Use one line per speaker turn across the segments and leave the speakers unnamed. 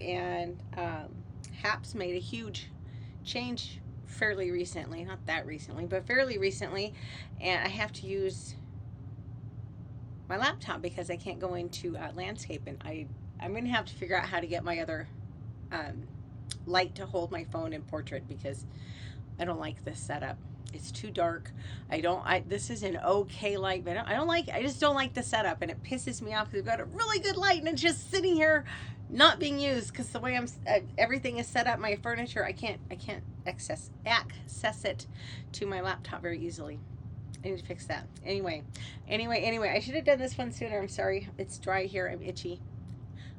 and HAPS made a huge change fairly recently, not that recently, but fairly recently, and I have to use my laptop because I can't go into landscape, and I'm going to have to figure out how to get my other light to hold my phone in portrait because I don't like this setup. It's too dark. This is an okay light, but I just don't like the setup, and it pisses me off because I've got a really good light and it's just sitting here not being used because the way everything is set up, my furniture, I can't access it to my laptop very easily. I need to fix that. Anyway, I should have done this one sooner. I'm sorry. It's dry here. I'm itchy.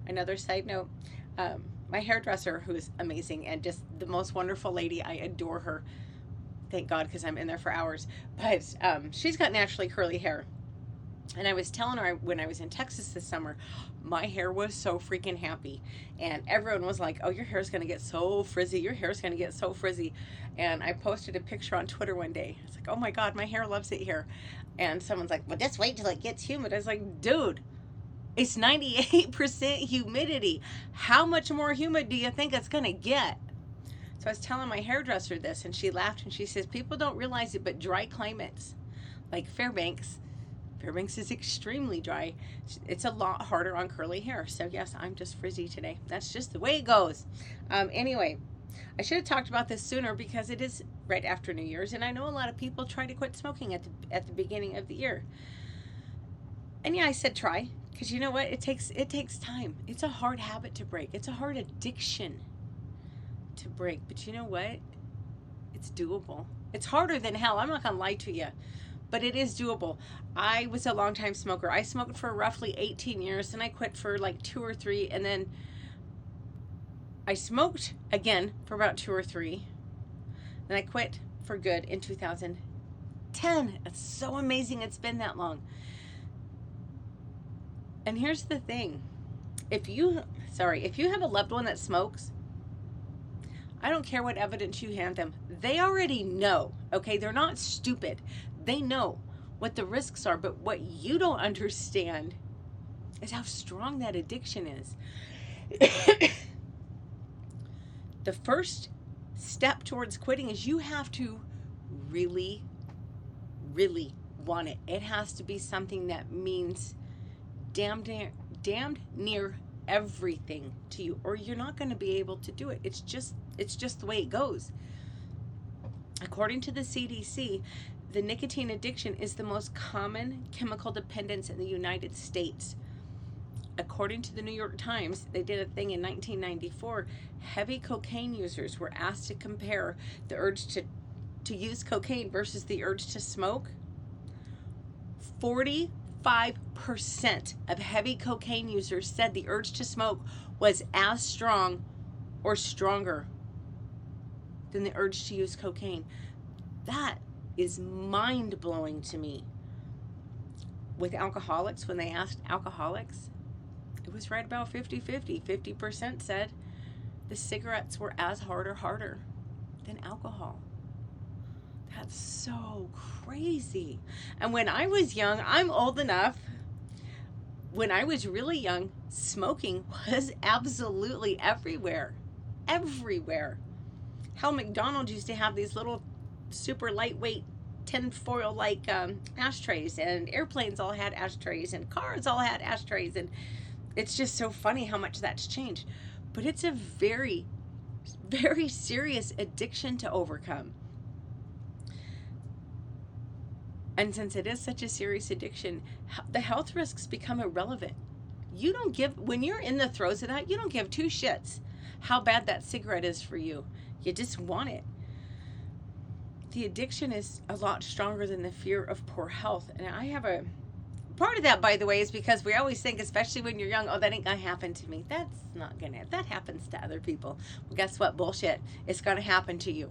Another side note, my hairdresser, who is amazing and just the most wonderful lady, I adore her. Thank God, because I'm in there for hours. But she's got naturally curly hair. And I was telling her when I was in Texas this summer, my hair was so freaking happy. And everyone was like, oh, your hair's going to get so frizzy. Your hair's going to get so frizzy. And I posted a picture on Twitter one day. I was like, oh my God, my hair loves it here. And someone's like, well, just wait till it gets humid. I was like, dude, it's 98% humidity. How much more humid do you think it's going to get? So I was telling my hairdresser this, and she laughed, and she says, people don't realize it, but dry climates, like Fairbanks is extremely dry. It's a lot harder on curly hair. So yes, I'm just frizzy today. That's just the way it goes. Anyway, I should have talked about this sooner because it is right after New Year's, and I know a lot of people try to quit smoking at the beginning of the year. And yeah, I said try, because you know what? It takes time. It's a hard habit to break. It's a hard addiction to break, but you know what? It's doable. It's harder than hell. I'm not gonna lie to you, but it is doable. I was a long time smoker. I smoked for roughly 18 years, and I quit for like 2 or 3, and then I smoked again for about 2 or 3, and I quit for good in 2010. It's so amazing it's been that long. And here's the thing. If you have a loved one that smokes, I don't care what evidence you hand them. They already know, okay? They're not stupid. They know what the risks are, but what you don't understand is how strong that addiction is. The first step towards quitting is you have to really, really want it. It has to be something that means damned near everything to you, or you're not going to be able to do it. It's just the way it goes. According to the CDC, the nicotine addiction is the most common chemical dependence in the United States. According to the New York Times, they did a thing in 1994. Heavy cocaine users were asked to compare the urge to use cocaine versus the urge to smoke. 45% of heavy cocaine users said the urge to smoke was as strong or stronger than the urge to use cocaine. That is mind-blowing to me. With alcoholics, when they asked alcoholics, it was right about 50-50. 50% said the cigarettes were as hard or harder than alcohol. That's so crazy. And when I was young, I'm old enough, when I was really young, smoking was absolutely everywhere. Everywhere. Hell, McDonald's used to have these little super lightweight tinfoil like ashtrays, and airplanes all had ashtrays, and cars all had ashtrays, and it's just so funny how much that's changed. But it's a very, very serious addiction to overcome. And since it is such a serious addiction, the health risks become irrelevant. You don't give, when you're in the throes of that, you don't give 2 shits how bad that cigarette is for you. You just want it. The addiction is a lot stronger than the fear of poor health. And I have a part of that, by the way, is because we always think, especially when you're young, oh, that ain't gonna happen to me. That's not gonna, that happens to other people. Well, guess what? Bullshit. It's gonna happen to you.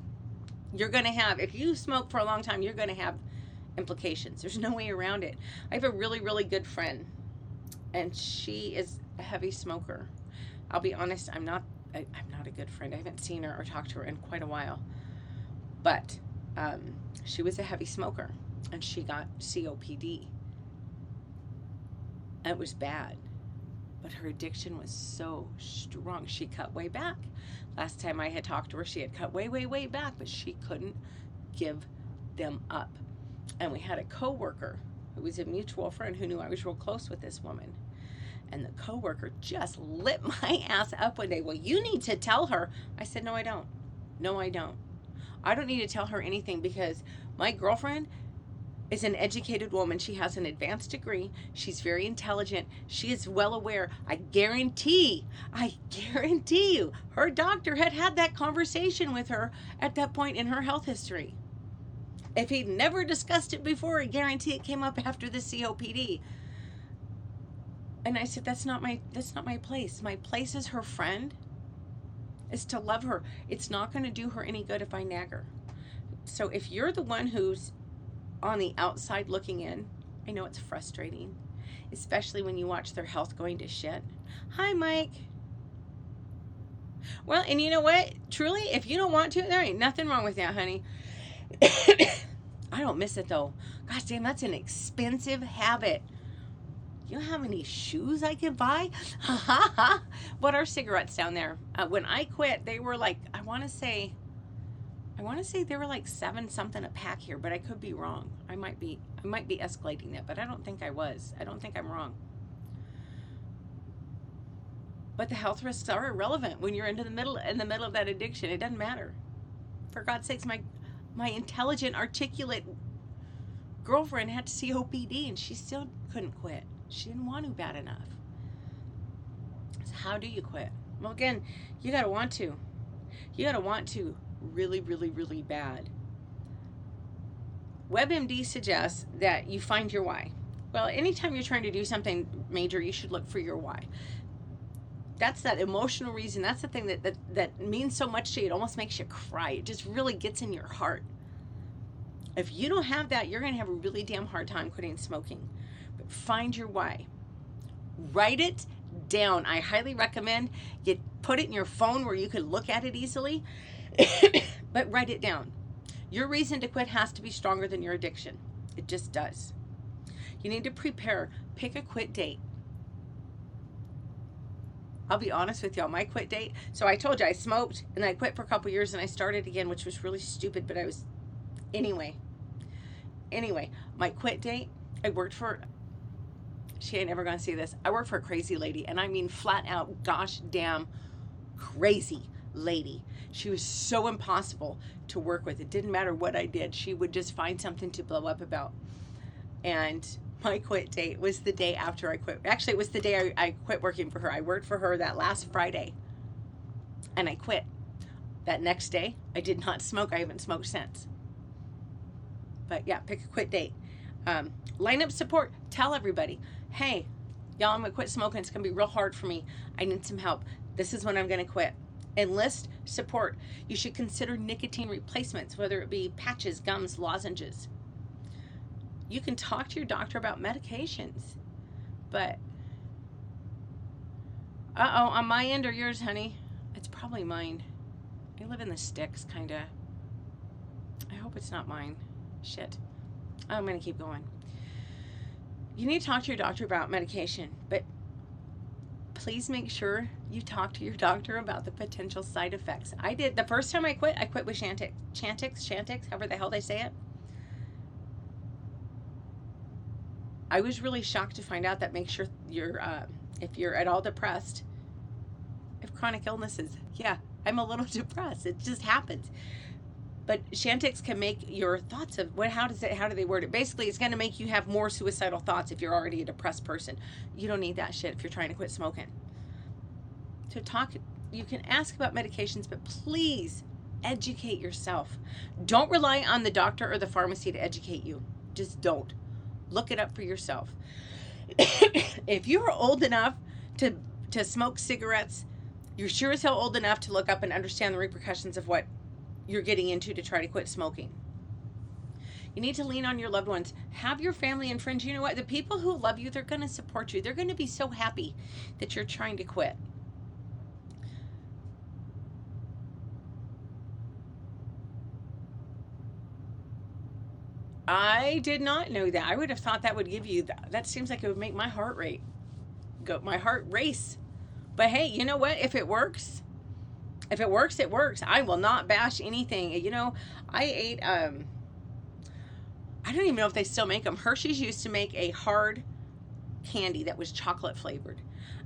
You're gonna have, if you smoke for a long time, you're gonna have implications. There's no way around it. I have a really, really good friend, and she is a heavy smoker. I'll be honest, I'm not a good friend. I haven't seen her or talked to her in quite a while. But she was a heavy smoker, and she got COPD. And it was bad. but her addiction was so strong. She cut way back. Last time I had talked to her, she had cut way, way, way back, but she couldn't give them up. And we had a coworker who was a mutual friend who knew I was real close with this woman. And the coworker just lit my ass up one day. Well, you need to tell her. I said, no, I don't. No, I don't. I don't need to tell her anything because my girlfriend is an educated woman. She has an advanced degree. She's very intelligent. She is well aware. I guarantee you, her doctor had had that conversation with her at that point in her health history. If he'd never discussed it before, I guarantee it came up after the COPD. And I said, that's not my place. My place as her friend is to love her. It's not going to do her any good if I nag her. So if you're the one who's on the outside looking in, I know it's frustrating, especially when you watch their health going to shit. Hi, Mike. Well, and you know what? Truly, if you don't want to, there ain't nothing wrong with that, honey. I don't miss it, though. Gosh damn, that's an expensive habit. You know how many shoes I could buy? What are cigarettes down there? When I quit, they were like, I want to say they were like 7 something a pack here, but I could be wrong. I might be escalating that, but I don't think I was. I don't think I'm wrong. But the health risks are irrelevant when you're in the middle of that addiction. It doesn't matter. For God's sakes, my intelligent, articulate girlfriend had COPD and she still couldn't quit. She didn't want to bad enough. So how do you quit? Well, again, you got to want to. You got to want to really, really, really bad. WebMD suggests that you find your why. Well, anytime you're trying to do something major, you should look for your why. That's that emotional reason. That's the thing that means so much to you. It almost makes you cry. It just really gets in your heart. If you don't have that, you're going to have a really damn hard time quitting smoking. But find your why. Write it down. I highly recommend you put it in your phone where you can look at it easily, but write it down. Your reason to quit has to be stronger than your addiction. It just does. You need to prepare. Pick a quit date. I'll be honest with y'all, my quit date. So I told you I smoked and I quit for a couple years and I started again, which was really stupid, but I was, anyway, my quit date, I worked for, she ain't never gonna see this. I worked for a crazy lady, and I mean flat out, gosh damn crazy lady. She was so impossible to work with. It didn't matter what I did. She would just find something to blow up about. And my quit date was the day after I quit. Actually, it was the day I quit working for her. I worked for her that last Friday, and I quit. That next day, I did not smoke. I haven't smoked since. But yeah, pick a quit date. Line up support. Tell everybody, hey, y'all, I'm going to quit smoking. It's going to be real hard for me. I need some help. This is when I'm going to quit. Enlist support. You should consider nicotine replacements, whether it be patches, gums, lozenges. You can talk to your doctor about medications. But, on my end or yours, honey? It's probably mine. I live in the sticks, kind of. I hope it's not mine. Shit. I'm going to keep going. You need to talk to your doctor about medication, but please make sure you talk to your doctor about the potential side effects. I did. The first time I quit with Chantix, however the hell they say it. I was really shocked to find out that makes sure you're, if you're at all depressed, if chronic illnesses, yeah, I'm a little depressed. It just happens. But Chantix can make your thoughts of how do they word it? Basically, it's going to make you have more suicidal thoughts if you're already a depressed person. You don't need that shit if you're trying to quit smoking. So you can ask about medications, but please educate yourself. Don't rely on the doctor or the pharmacy to educate you. Just don't. Look it up for yourself. If you're old enough to smoke cigarettes, you're sure as hell old enough to look up and understand the repercussions of what you're getting into to try to quit smoking. You need to lean on your loved ones. Have your family and friends. You know what? The people who love you, they're going to support you. They're going to be so happy that you're trying to quit. I did not know that. I would have thought that would give you, that seems like it would make my heart rate my heart race. But hey, you know what? If it works, it works. I will not bash anything. You know, I ate, I don't even know if they still make them. Hershey's used to make a hard candy that was chocolate flavored.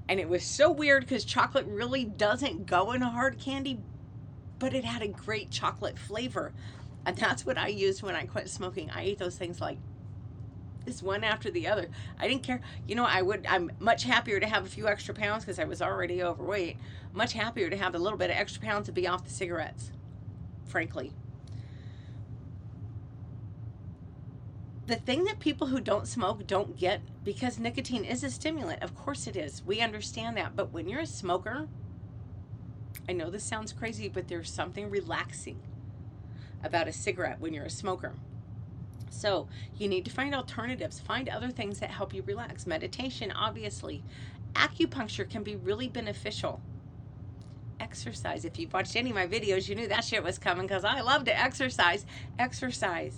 And it was so weird because chocolate really doesn't go in a hard candy, but it had a great chocolate flavor. And that's what I used when I quit smoking. I ate those things like this, one after the other. I didn't care. You know, I'm much happier to have a few extra pounds because I was already overweight. Much happier to have a little bit of extra pounds to be off the cigarettes, frankly. The thing that people who don't smoke don't get, because nicotine is a stimulant, of course it is. We understand that. But when you're a smoker, I know this sounds crazy, but there's something relaxing about a cigarette when you're a smoker. So you need to find alternatives. Find other things that help you relax. Meditation, obviously. Acupuncture can be really beneficial. Exercise. If you've watched any of my videos, you knew that shit was coming because I love to exercise. Exercise.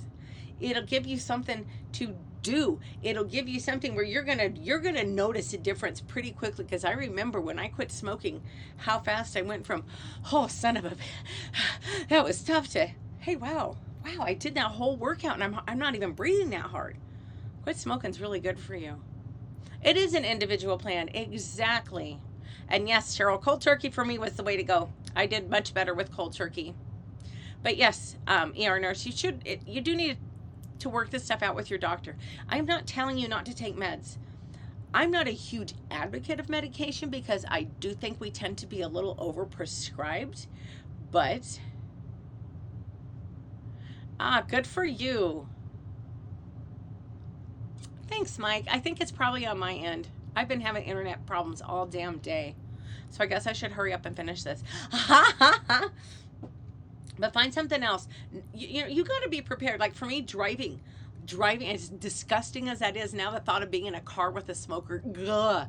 It'll give you something to do. It'll give you something where you're gonna notice a difference pretty quickly. Because I remember when I quit smoking, how fast I went from, oh son of a, that was tough, to, hey wow, I did that whole workout and I'm not even breathing that hard. Quit smoking's really good for you. It is an individual plan, exactly. And yes, Cheryl, cold turkey for me was the way to go. I did much better with cold turkey. But yes, ER nurse, you do need to work this stuff out with your doctor. I'm not telling you not to take meds. I'm not a huge advocate of medication because I do think we tend to be a little overprescribed, but good for you. Thanks, Mike. I think it's probably on my end. I've been having internet problems all damn day, so I guess I should hurry up and finish this. But find something else. You got to be prepared. Like for me, driving, as disgusting as that is now, the thought of being in a car with a smoker, ugh.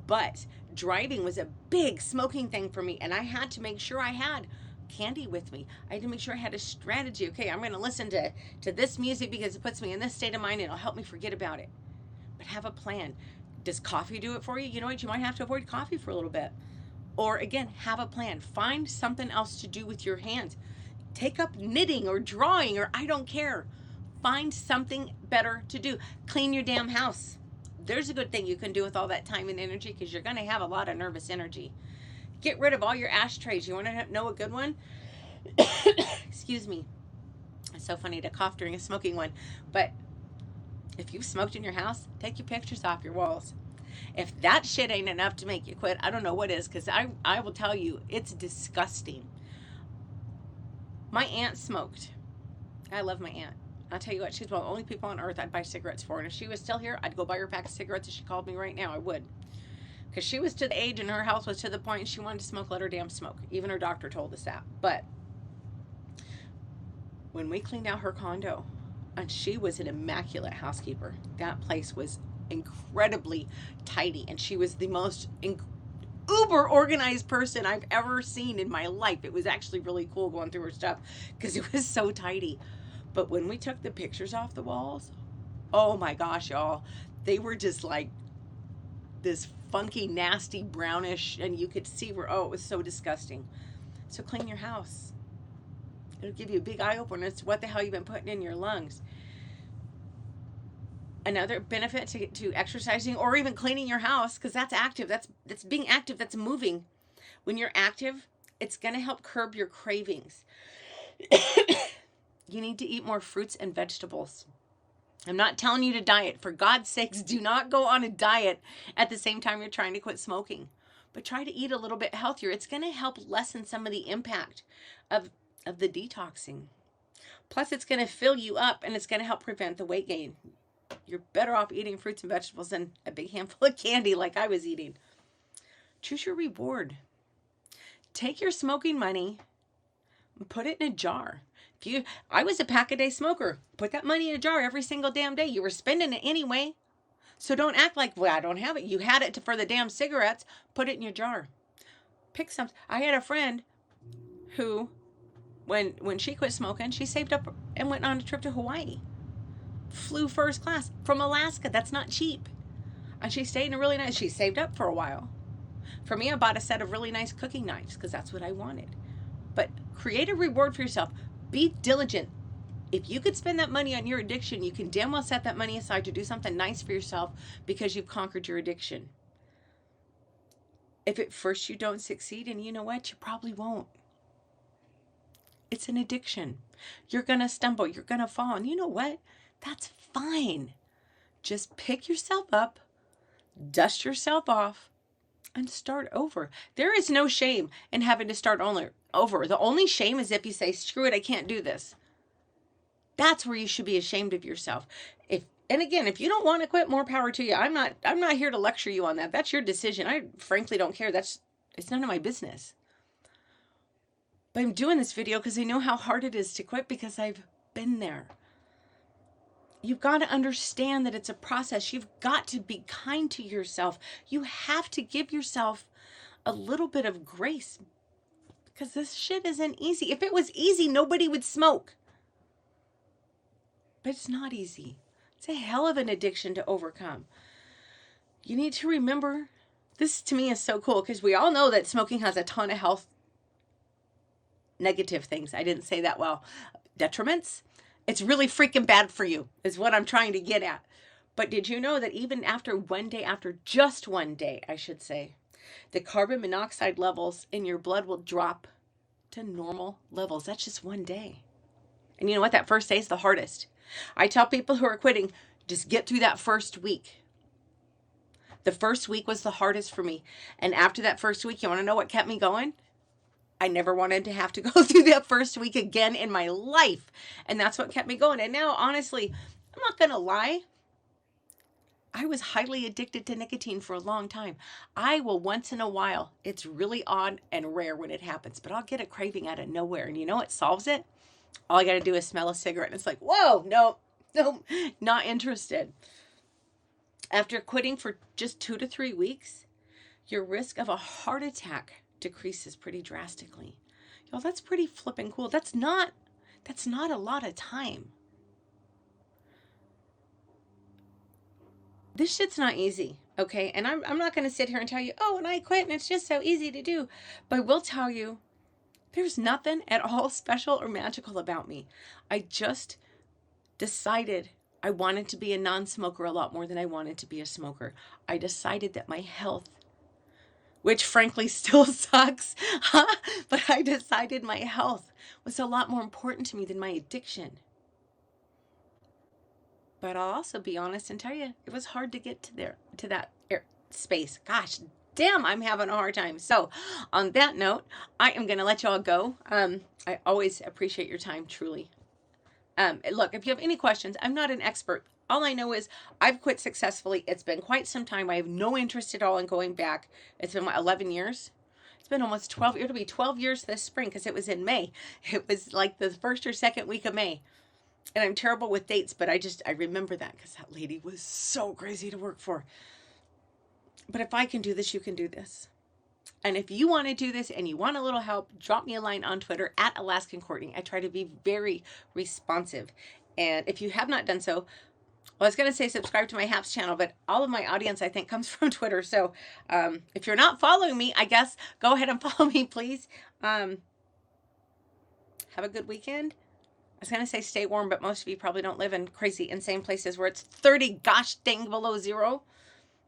But driving was a big smoking thing for me, and I had to make sure I had candy with me. I had to make sure I had a strategy. Okay, I'm going to listen to this music because it puts me in this state of mind and it'll help me forget about it. But have a plan. Does coffee do it for you? You know what? You might have to avoid coffee for a little bit. Or again, have a plan. Find something else to do with your hands. Take up knitting or drawing, or I don't care. Find something better to do. Clean your damn house. There's a good thing you can do with all that time and energy, because you're going to have a lot of nervous energy. Get rid of all your ashtrays. You want to know a good one? Excuse me. It's so funny to cough during a smoking one. But if you've smoked in your house, take your pictures off your walls. If that shit ain't enough to make you quit, I don't know what is, because I will tell you, it's disgusting. My aunt smoked. I love my aunt. I'll tell you what, she's one of the only people on earth I'd buy cigarettes for. And if she was still here, I'd go buy her a pack of cigarettes. If she called me right now, I would. Because she was to the age and her health was to the point she wanted to smoke, let her damn smoke. Even her doctor told us that. But when we cleaned out her condo, and she was an immaculate housekeeper. That place was incredibly tidy. And she was the most uber organized person I've ever seen in my life. It was actually really cool going through her stuff because it was so tidy. But when we took the pictures off the walls, oh my gosh, y'all, they were just like this funky, nasty, brownish, and you could see where, oh, it was so disgusting. So clean your house. It'll give you a big eye opener as to what the hell you've been putting in your lungs. Another benefit to exercising or even cleaning your house, because that's active. That's being active. That's moving. When you're active, it's going to help curb your cravings. You need to eat more fruits and vegetables. I'm not telling you to diet. For God's sakes, do not go on a diet at the same time you're trying to quit smoking. But try to eat a little bit healthier. It's going to help lessen some of the impact of the detoxing. Plus, it's going to fill you up and it's going to help prevent the weight gain. You're better off eating fruits and vegetables than a big handful of candy like I was eating. Choose your reward. Take your smoking money and put it in a jar. I was a pack-a-day smoker. Put that money in a jar every single damn day. You were spending it anyway. So don't act like, well, I don't have it. You had it for the damn cigarettes. Put it in your jar. Pick some. I had a friend who, when she quit smoking, she saved up and went on a trip to Hawaii. Flew first class from Alaska. That's not cheap. And she stayed in a really nice, she saved up for a while. For me, I bought a set of really nice cooking knives because that's what I wanted. But create a reward for yourself. Be diligent. If you could spend that money on your addiction, you can damn well set that money aside to do something nice for yourself because you've conquered your addiction. If at first you don't succeed, and you know what, you probably won't. It's an addiction. You're going to stumble. You're going to fall. And you know what? That's fine. Just pick yourself up, dust yourself off, and start over. There is no shame in having to start over. The only shame is if you say, screw it, I can't do this. That's where you should be ashamed of yourself. And again, if you don't want to quit, more power to you. I'm not here to lecture you on that. That's your decision. I frankly don't care. It's none of my business. But I'm doing this video because I know how hard it is to quit because I've been there. You've got to understand that it's a process. You've got to be kind to yourself. You have to give yourself a little bit of grace because this shit isn't easy. If it was easy, nobody would smoke. But it's not easy. It's a hell of an addiction to overcome. You need to remember, this to me is so cool because we all know that smoking has a ton of health negative things. I didn't say that well. Detriments. It's really freaking bad for you is what I'm trying to get at. But did you know that even after just one day, I should say, the carbon monoxide levels in your blood will drop to normal levels. That's just one day. And you know what? That first day is the hardest. I tell people who are quitting, just get through that first week. The first week was the hardest for me. And after that first week, you want to know what kept me going? I never wanted to have to go through that first week again in my life. And that's what kept me going. And now, honestly, I'm not going to lie. I was highly addicted to nicotine for a long time. I will once in a while, it's really odd and rare when it happens, but I'll get a craving out of nowhere. And you know what solves it? All I got to do is smell a cigarette. And it's like, whoa, no, not interested. After quitting for just 2 to 3 weeks, your risk of a heart attack decreases pretty drastically. Y'all, that's pretty flipping cool. That's not a lot of time. This shit's not easy, okay? And I'm not going to sit here and tell you, oh, and I quit and it's just so easy to do. But I will tell you, there's nothing at all special or magical about me. I just decided I wanted to be a non-smoker a lot more than I wanted to be a smoker. I decided that my health, which frankly still sucks, but I decided my health was a lot more important to me than my addiction. But I'll also be honest and tell you, it was hard to get to that space. Gosh, damn, I'm having a hard time. So on that note, I am going to let y'all go. I always appreciate your time, truly. Look, if you have any questions, I'm not an expert. All I know is I've quit successfully. It's been quite some time. I have no interest at all in going back. It's been, 11 years? It's been almost 12. It'll be 12 years this spring because it was in May. It was like the first or second week of May. And I'm terrible with dates, but I remember that because that lady was so crazy to work for. But if I can do this, you can do this. And if you want to do this and you want a little help, drop me a line on Twitter at Alaskan Courtney. I try to be very responsive. And if you have not done so, well, I was going to say subscribe to my HAPS channel, but all of my audience, I think, comes from Twitter. So if you're not following me, I guess go ahead and follow me, please. Have a good weekend. I was going to say stay warm, but most of you probably don't live in crazy, insane places where it's 30 gosh dang below zero.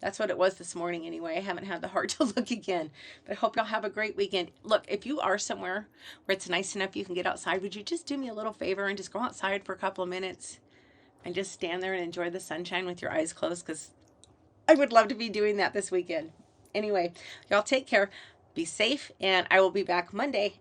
That's what it was this morning anyway. I haven't had the heart to look again, but I hope y'all have a great weekend. Look, if you are somewhere where it's nice enough you can get outside, would you just do me a little favor and just go outside for a couple of minutes and just stand there and enjoy the sunshine with your eyes closed? Because I would love to be doing that this weekend. Anyway, y'all take care, be safe, and I will be back Monday